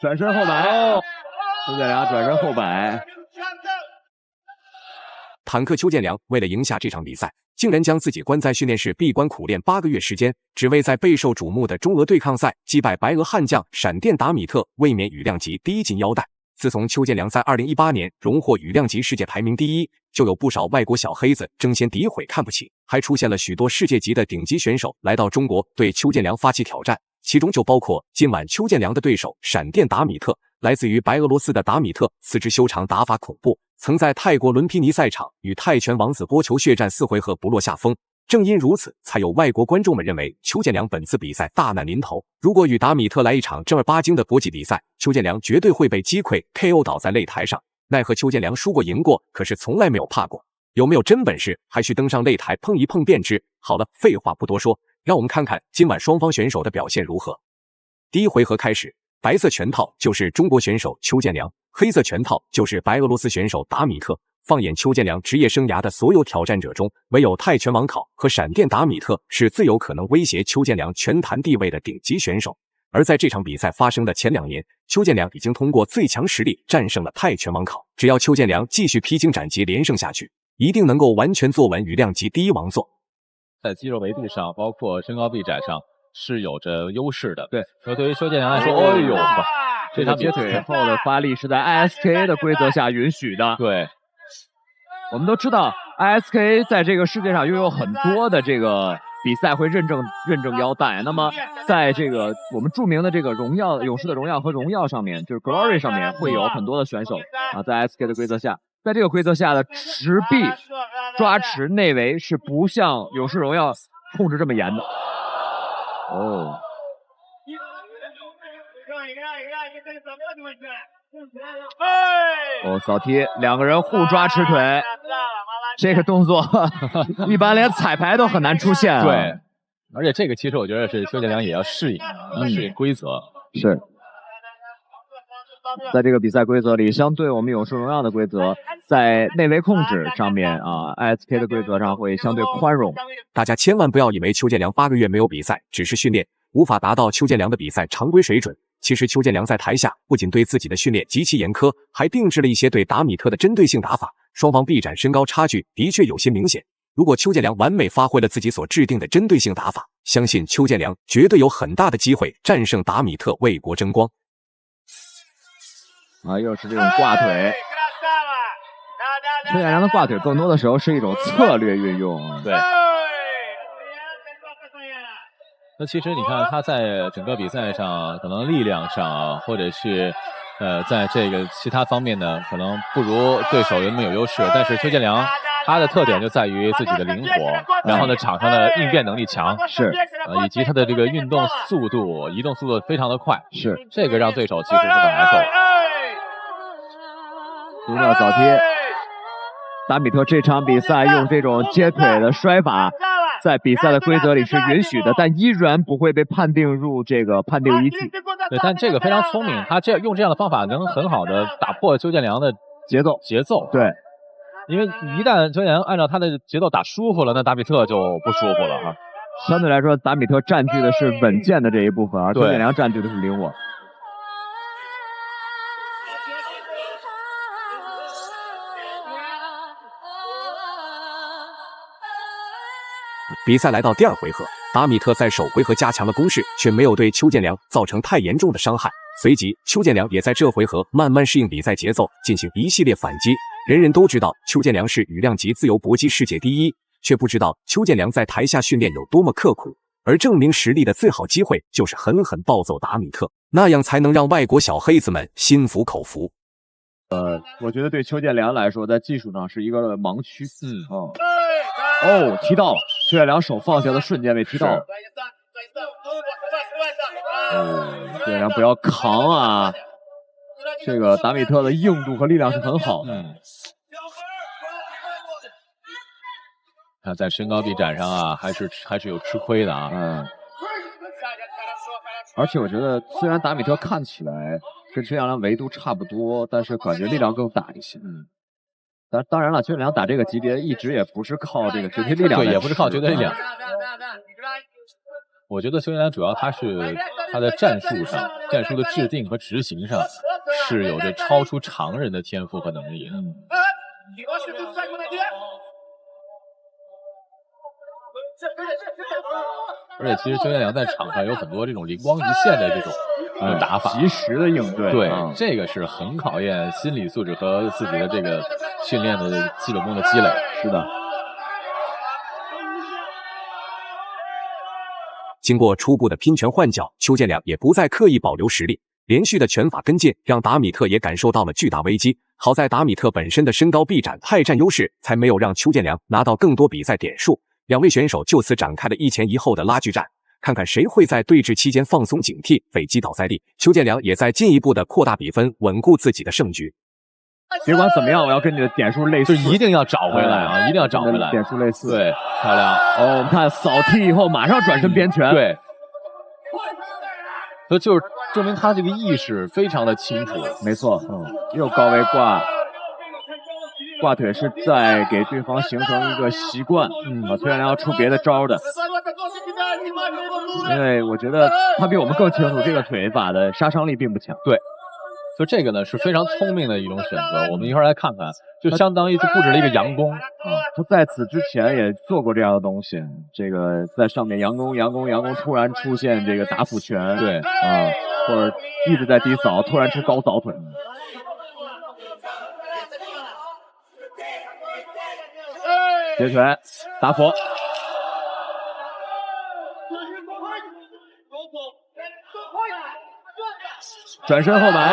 转身后摆，邱建良转身后摆。坦克邱建良为了赢下这场比赛，竟然将自己关在训练室闭关苦练8个月时间，只为在备受瞩目的中俄对抗赛击败白俄悍将闪电达米特，卫冕羽量级第1金腰带。自从邱建良在2018年荣获羽量级世界排名第1，就有不少外国小黑子争先诋毁看不起，还出现了许多世界级的顶级选手来到中国对邱建良发起挑战，其中就包括今晚邱建良的对手闪电达米特。来自于白俄罗斯的达米特四肢修长，打法恐怖，曾在泰国伦皮尼赛场与泰拳王子波球血战4回合不落下风。正因如此，才有外国观众们认为邱建良本次比赛大难临头。如果与达米特来一场正儿八经的搏击比赛，邱建良绝对会被击溃 KO 倒在擂台上。奈何邱建良输过赢过，可是从来没有怕过。有没有真本事，还需登上擂台碰一碰便知。好了，废话不多说，让我们看看今晚双方选手的表现如何。第一回合开始，白色拳套就是中国选手邱建良，黑色拳套就是白俄罗斯选手达米特。放眼邱建良职业生涯的所有挑战者中，唯有泰拳王考和闪电达米特是最有可能威胁邱建良拳坛地位的顶级选手。而在这场比赛发生的前2年，邱建良已经通过最强实力战胜了泰拳王考。只要邱建良继续披荆斩棘连胜下去，一定能够完全坐稳羽量级第1王座。在肌肉维度上，包括身高臂展上是有着优势的。对，所以对于邱建良来说，哎呦，这场接腿后的发力是在 ISKA 的规则下允许的。对，我们都知道 ISKA 在这个世界上拥有很多的这个比赛会认证腰带。那么在这个我们著名的这个荣耀勇士的荣耀和荣耀上面，就是 Glory 上面会有很多的选手啊，在 ISKA 的规则下，在这个规则下的持臂抓持内围是不像勇士荣耀控制这么严的。哦，扫踢，两个人互抓持腿，这个动作一般连彩排都很难出现啊。对，而且这个其实我觉得是邱建良也要适应，适应规则。是，在这个比赛规则里，相对我们勇士荣耀的规则，在内围控制上面啊 ，ISK 的规则上会相对宽容。大家千万不要以为邱建良8个月没有比赛，只是训练，无法达到邱建良的比赛常规水准。其实邱建良在台下不仅对自己的训练极其严苛，还定制了一些对达米特的针对性打法，双方臂展身高差距的确有些明显。如果邱建良完美发挥了自己所制定的针对性打法，相信邱建良绝对有很大的机会战胜达米特，为国争光。啊，又是这种挂腿。邱建良的挂腿更多的时候是一种策略运用。对。那其实你看他在整个比赛上，可能力量上，或者是在这个其他方面呢，可能不如对手有那么有优势。但是邱建良他的特点就在于自己的灵活，然后呢场上的应变能力强，是以及他的这个运动速度、移动速度非常的快，是这个让对手其实是很难受。独秒扫踢，达米特这场比赛用这种接腿的摔法。在比赛的规则里是允许的，但依然不会被判定入这个判定依据。对，但这个非常聪明，他用这样的方法能很好的打破邱建良的节奏。对，因为一旦邱建良按照他的节奏打舒服了，那达米特就不舒服了啊。相对来说，达米特占据的是稳健的这一部分，而邱建良占据的是灵活。比赛来到第2回合，达米特在首回合加强了攻势，却没有对邱建良造成太严重的伤害。随即，邱建良也在这回合慢慢适应比赛节奏，进行一系列反击。人人都知道邱建良是羽量级自由搏击世界第1，却不知道邱建良在台下训练有多么刻苦。而证明实力的最好机会就是狠狠暴揍达米特，那样才能让外国小黑子们心服口服。我觉得对邱建良来说，在技术上是一个盲区。踢到了，邱建良手放下的瞬间被踢到了。邱建良不要扛啊！这个达米特的硬度和力量是很好的。他在身高臂展上啊，还是有吃亏的啊。而且我觉得，虽然达米特看起来跟邱建良维度差不多，但是感觉力量更大一些。当然了，邱建良打这个级别一直也不是靠这个绝对力量，对，也不是靠绝对力量。我觉得邱建良主要他的战术上、战术的制定和执行上是有着超出常人的天赋和能力的。而且其实邱建良在场上有很多这种灵光一现的这种打法，及时的应对，对，这个是很考验心理素质和自己的这个训练的基本功的积累。是的。经过初步的拼拳换脚，邱建良也不再刻意保留实力，连续的拳法跟进让达米特也感受到了巨大危机。好在达米特本身的身高臂展太占优势，才没有让邱建良拿到更多比赛点数。两位选手就此展开了一前一后的拉锯战，看看谁会在对峙期间放松警惕，被击倒在地。邱建良也在进一步的扩大比分，稳固自己的胜局。别管怎么样，我要跟你的点数类似，就一定要找回来啊！一定要找回来，点数类似。对，漂亮。我们看扫踢以后，马上转身边拳。对，所以就是证明他这个意识非常的清楚。没错，又高位挂腿是在给对方形成一个习惯。邱建良要出别的招的，因为我觉得他比我们更清楚这个腿法的杀伤力并不强。对。所以这个呢是非常聪明的一种选择，我们一会儿来看看，就相当于就布置了一个佯攻他在此之前也做过这样的东西，这个在上面佯攻，突然出现这个打phủ拳，对或者一直在低扫，突然出高扫腿，截拳打phủ。转身后摆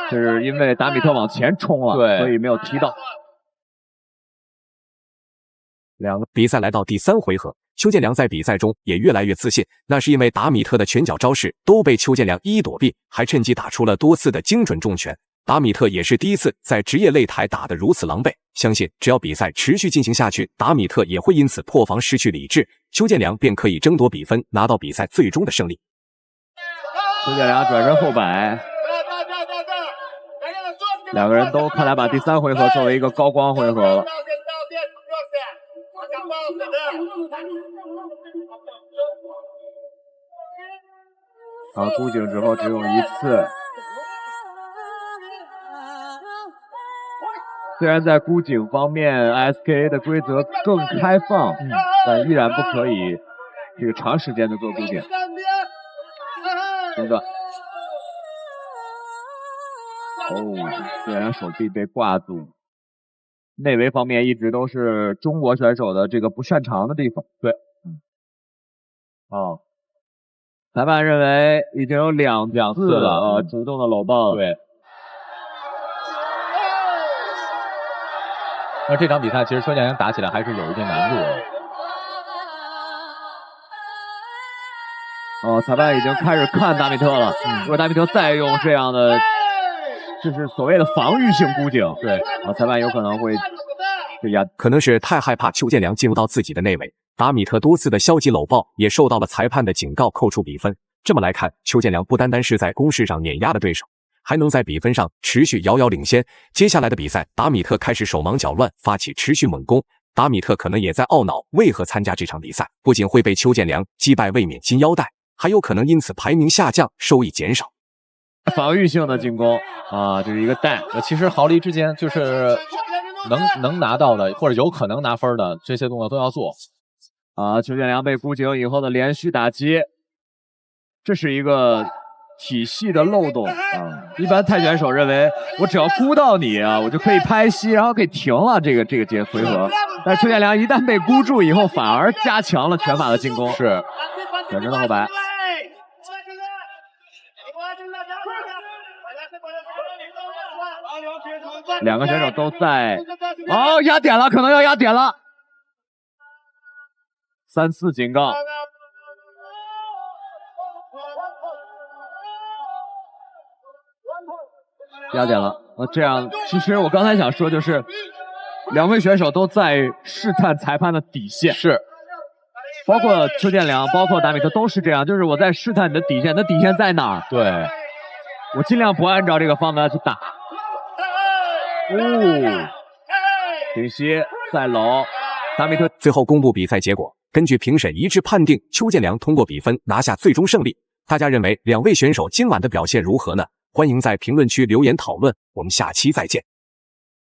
这是因为达米特往前冲了，对，所以没有踢到。两个比赛来到第3回合，邱建良在比赛中也越来越自信，那是因为达米特的拳脚招式都被邱建良一一躲避，还趁机打出了多次的精准重拳。达米特也是第一次在职业擂台打得如此狼狈，相信只要比赛持续进行下去，达米特也会因此破防失去理智，邱建良便可以争夺比分，拿到比赛最终的胜利。邱建良转身后摆，两个人都看来把第3回合作为一个高光回合了。箍颈之后只用1次。虽然在箍颈方面 SKA 的规则更开放，但依然不可以这个长时间的做箍颈。中断。虽然手臂被挂住，内围方面一直都是中国选手的这个不擅长的地方。对，裁判认为已经有两次了主动的搂抱了。对。那这场比赛其实邱建良打起来还是有一定难度的。裁判已经开始看达米特了。如果达米特再用这样的，就是所谓的防御性箍颈，对，裁判有可能会压。可能是太害怕邱建良进入到自己的内围，达米特多次的消极搂抱也受到了裁判的警告，扣除比分。这么来看，邱建良不单单是在攻势上碾压了对手，还能在比分上持续遥遥领先。接下来的比赛，达米特开始手忙脚乱，发起持续猛攻。达米特可能也在懊恼为何参加这场比赛，不仅会被邱建良击败卫冕金腰带，还有可能因此排名下降，收益减少。防御性的进攻这是一个带。其实毫厘之间就是能拿到的或者有可能拿分的这些动作都要做。邱建良被箍颈以后的连续打击，这是一个体系的漏洞一般泰拳手认为我只要箍到你我就可以拍膝，然后可以停了这个回合。但是邱建良一旦被箍住以后，反而加强了拳法的进攻。是，转身的后摆。两个选手都在压点了，可能要压点了。3次警告。压点了。这样其实我刚才想说就是两位选手都在试探裁判的底线。是。包括邱建良，包括达米特都是这样，就是我在试探你的底线，你的底线在哪儿？对。我尽量不按照这个方法去打。平膝再搂，达米特最后公布比赛结果，根据评审一致判定，邱建良通过比分拿下最终胜利。大家认为两位选手今晚的表现如何呢？欢迎在评论区留言讨论，我们下期再见。